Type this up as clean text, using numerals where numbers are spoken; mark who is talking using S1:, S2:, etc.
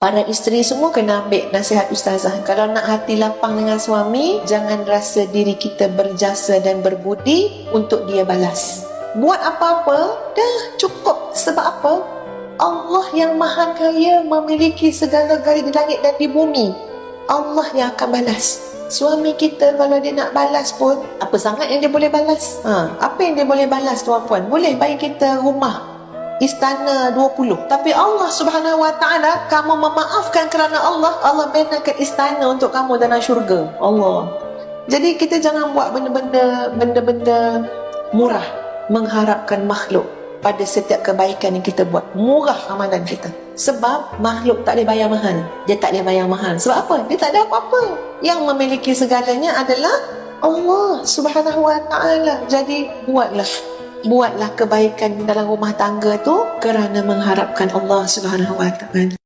S1: Para isteri semua kena ambil nasihat ustazah. Kalau nak hati lapang dengan suami, jangan rasa diri kita berjasa dan berbudi untuk dia balas. Buat apa-apa, dah cukup. Sebab apa? Allah yang maha kaya memiliki segala-galanya di langit dan di bumi. Allah yang akan balas. Suami kita kalau dia nak balas pun, apa sangat yang dia boleh balas? Apa yang dia boleh balas tuan-puan? Boleh bagi kita rumah istana 20. Tapi Allah subhanahu wa ta'ala, kamu memaafkan kerana Allah benakan istana untuk kamu dalam syurga. Allah. Jadi kita jangan buat benda-benda murah, mengharapkan makhluk pada setiap kebaikan yang kita buat. Murah amalan kita. Sebab makhluk tak boleh bayar mahal. Dia tak boleh bayar mahal. Sebab apa? Dia tak ada apa-apa. Yang memiliki segalanya adalah Allah subhanahu wa ta'ala. Jadi buatlah kebaikan dalam rumah tangga tu kerana mengharapkan Allah subhanahu wa ta'ala.